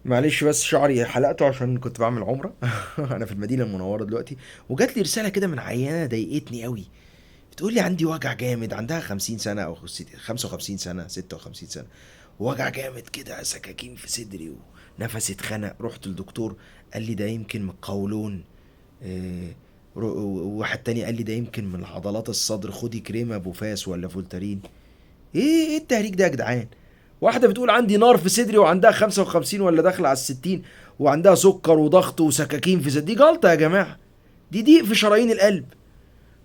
معلش بس شعري حلقته عشان كنت بعمل عمرة. انا في المدينة المنورة دلوقتي، وجات لي رسالة كده من عيانة ضايقتني قوي. بتقول لي عندي وجع جامد، عندها 50 سنة او 55 سنة 56 سنة. وجع جامد كده، سكاكين في صدري ونفسي اتخنق. رحت للدكتور، قال لي ده يمكن من القولون. إيه، وواحد تاني قال لي ده يمكن من عضلات الصدر، خدي كريمة بوفاس ولا فولتارين. ايه التهريج ده يا جدعان؟ واحدة بتقول عندي نار في صدري وعندها 55 ولا داخلة على ال60، وعندها سكر وضغط وسكاكين في صدري. دي جلطة يا جماعة، دي ضيق في شرايين القلب.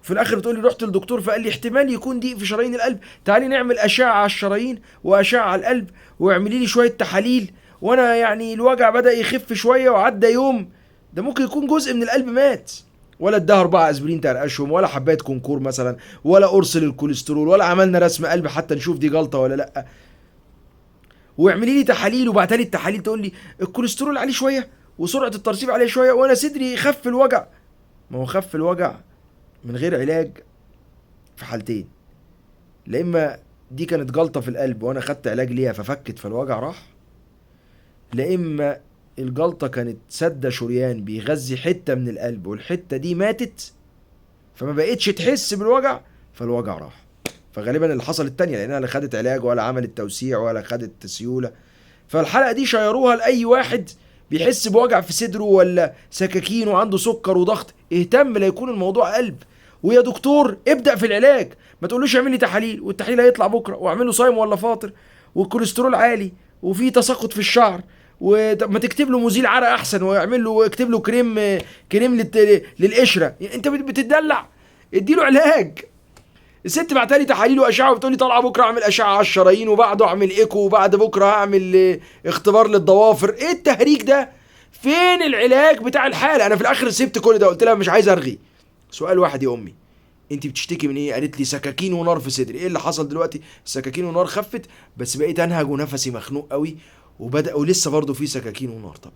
في الاخر بتقول لي رحت للدكتور فقال لي احتمال يكون ضيق في شرايين القلب، تعالي نعمل اشعة على الشرايين واشعة على القلب واعملي لي شوية تحاليل. وانا يعني الوجع بدأ يخف شوية وعدى يوم، ده ممكن يكون جزء من القلب مات. ولا اداها 4 اسبرين ترقشهم، ولا حبايه كونكور مثلا، ولا قرص للكوليسترول، ولا عملنا رسم قلب حتى نشوف دي جلطه ولا لا. واعملي لي تحاليل وبعتها لي التحاليل تقول لي الكوليسترول عليه شويه وسرعه الترسيب عليه شويه وانا صدري خف الوجع. ما هو خف الوجع من غير علاج في حالتين: لا اما دي كانت جلطه في القلب وانا خدت علاج ليها ففكت فالوجع راح، لا اما الجلطه كانت سد شريان بيغذي حته من القلب والحته دي ماتت فما بقتش تحس بالوجع فالوجع راح. فغالبا اللي حصل التانية، لانها لا خدت علاج ولا عملت توسيع ولا خدت سيوله. فالحلقه دي شيروها لاي واحد بيحس بوجع في صدره ولا سكاكين وعنده سكر وضغط. اهتم لا يكون الموضوع قلب، ويا دكتور ابدا في العلاج. ما تقولوش اعمل لي تحاليل والتحليل هيطلع بكره، واعمل له صايم ولا فاطر والكوليسترول عالي وفي تساقط في الشعر. وما تكتب له مزيل عرق احسن، واعمل له اكتب له كريم للقشره. انت بتدلع، اديله علاج. الست بعتها لي تحاليل واشعه وبتقول لي طالعه بكره اعمل اشعه على الشرايين وبعده اعمل ايكو وبعد بكره هعمل اختبار للضوافر. ايه التهريج ده؟ فين العلاج بتاع الحاله؟ انا في الاخر سبت كل ده، قلت لها مش عايز ارغي. سؤال واحد يا امي، انت بتشتكي من ايه؟ قالت لي سكاكين ونار في صدري. ايه اللي حصل دلوقتي؟ السكاكين ونار خفت بس بقيت انهج ونفسي مخنوق قوي وبدا ولسه برضه في سكاكين ونار. طب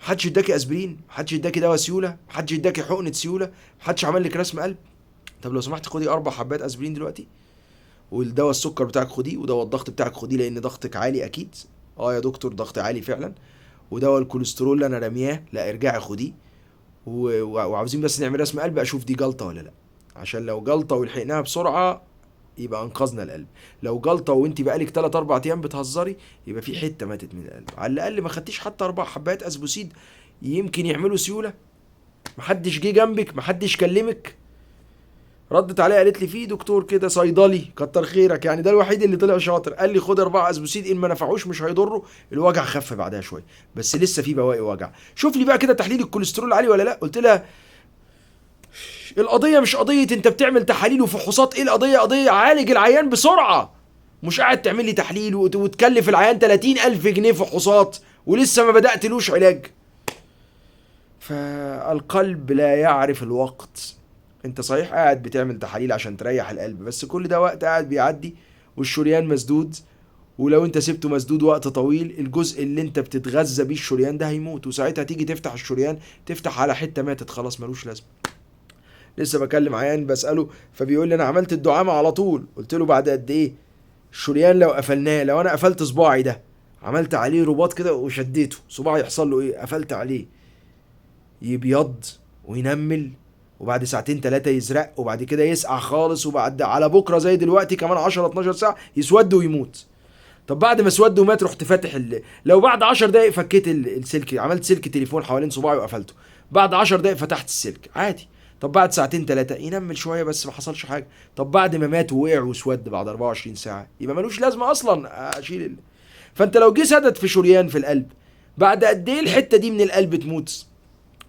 محدش اداكي اسبرين؟ محدش اداكي دواء سيوله؟ محدش اداكي حقنه سيوله؟ محدش عمل لك رسم قلب؟ طب لو سمحت خدي 4 حبات اسبرين دلوقتي، والدواء السكر بتاعك خديه، ودواء الضغط بتاعك خديه لان ضغطك عالي اكيد. اه يا دكتور ضغط عالي فعلا. ودواء الكوليسترول اللي انا رامياه لا ارجعي خديه. وعاوزين بس نعمل رسم قلب اشوف دي جلطه ولا لا، عشان لو جلطه ولحقناها بسرعه يبقى انقذنا القلب. لو جلطه وانت بقالك 3 4 ايام بتهزري يبقى في حته ماتت من القلب. على الاقل ما خدتيش حتى 4 حبات اسبوسيد يمكن يعملوا سيوله. محدش جه جنبك، محدش كلمك. ردت عليها قالت لي في دكتور كده صيدلي كتر خيرك، يعني ده الوحيد اللي طلع شاطر، قال لي خد 4 اسبوسيد ان ما نفعوش مش هيضروا. الوجع خف بعدها شويه بس لسه في بواقي وجع. شوف لي بقى كده تحليل الكوليسترول عالي ولا لا. قلت لها القضيه مش قضيه انت بتعمل تحاليل وفحوصات، ايه القضيه؟ قضيه عالج العيان بسرعه، مش قاعد تعمل لي تحليل وتكلف العيان 30,000 جنيه فحوصات ولسه ما بدأتلوش علاج. فالقلب لا يعرف الوقت. انت صحيح قاعد بتعمل تحاليل عشان تريح القلب، بس كل ده وقت قاعد بيعدي والشريان مسدود. ولو انت سبته مسدود وقت طويل الجزء اللي انت بتتغذى بيه الشريان ده هيموت، وساعتها تيجي تفتح الشريان تفتح على حته ماتت خلاص ملوش لازمه. لسه بكلم عيان بساله فبيقول لي انا عملت الدعامه على طول. قلت له بعد قد ايه؟ الشريان لو قفلناه، لو انا قفلت صباعي ده عملت عليه رباط كده وشديته، صباعي يحصل له ايه؟ قفلت عليه يبيض وينمل، وبعد ساعتين 3 يزرق، وبعد كده يسقع خالص، وبعد على بكره زي دلوقتي كمان 10 12 ساعه يسود ويموت. طب بعد ما اسود ومات رحت فاتح لو بعد 10 دقايق فكيت السلك، عملت سلك تليفون حوالين صباعي وقفلته، بعد 10 دقايق فتحت السلك عادي. طب بعد ساعتين 3 ينمل شويه بس ما حصلش حاجه. طب بعد ما مات ووقع وسود بعد 24 ساعه يبقى ملوش لازمه اصلا اشيل فانت لو جه سدد في شريان في القلب بعد قد ايه الحته دي من القلب تموت؟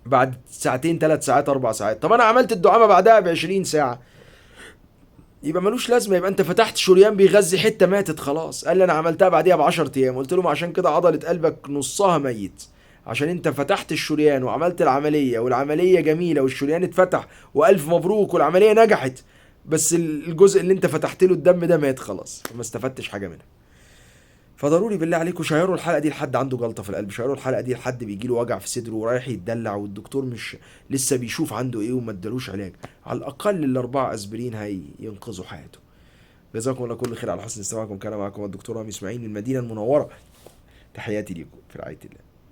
بعد ساعتين 3 ساعات 4 ساعات. طب انا عملت الدعامه بعدها ب 20 ساعه يبقى ملوش لازمه، يبقى انت فتحت شريان بيغذي حته ماتت خلاص. قال لي انا عملتها بعديها ب 10 ايام. قلت له ما عشان كده عضله قلبك نصها ميت، عشان انت فتحت الشريان وعملت العمليه والعمليه جميله والشريان اتفتح والف مبروك والعمليه نجحت، بس الجزء اللي انت فتحت له الدم ده مات خلاص فما استفدتش حاجه منها. فضروري بالله عليكم شيروا الحلقه دي لحد عنده جلطه في القلب، شيروا الحلقه دي لحد بيجي له وجع في صدره ورايح يتدلع والدكتور مش لسه بيشوف عنده ايه وما ادالوش علاج. على الاقل ال4 اسبرين هينقذوا حياته. جزاكم الله كل خير على حسن استماعكم. كان معكم الدكتور رامي اسماعيل من المدينه المنوره تحياتي ليكم، في رعاية الله.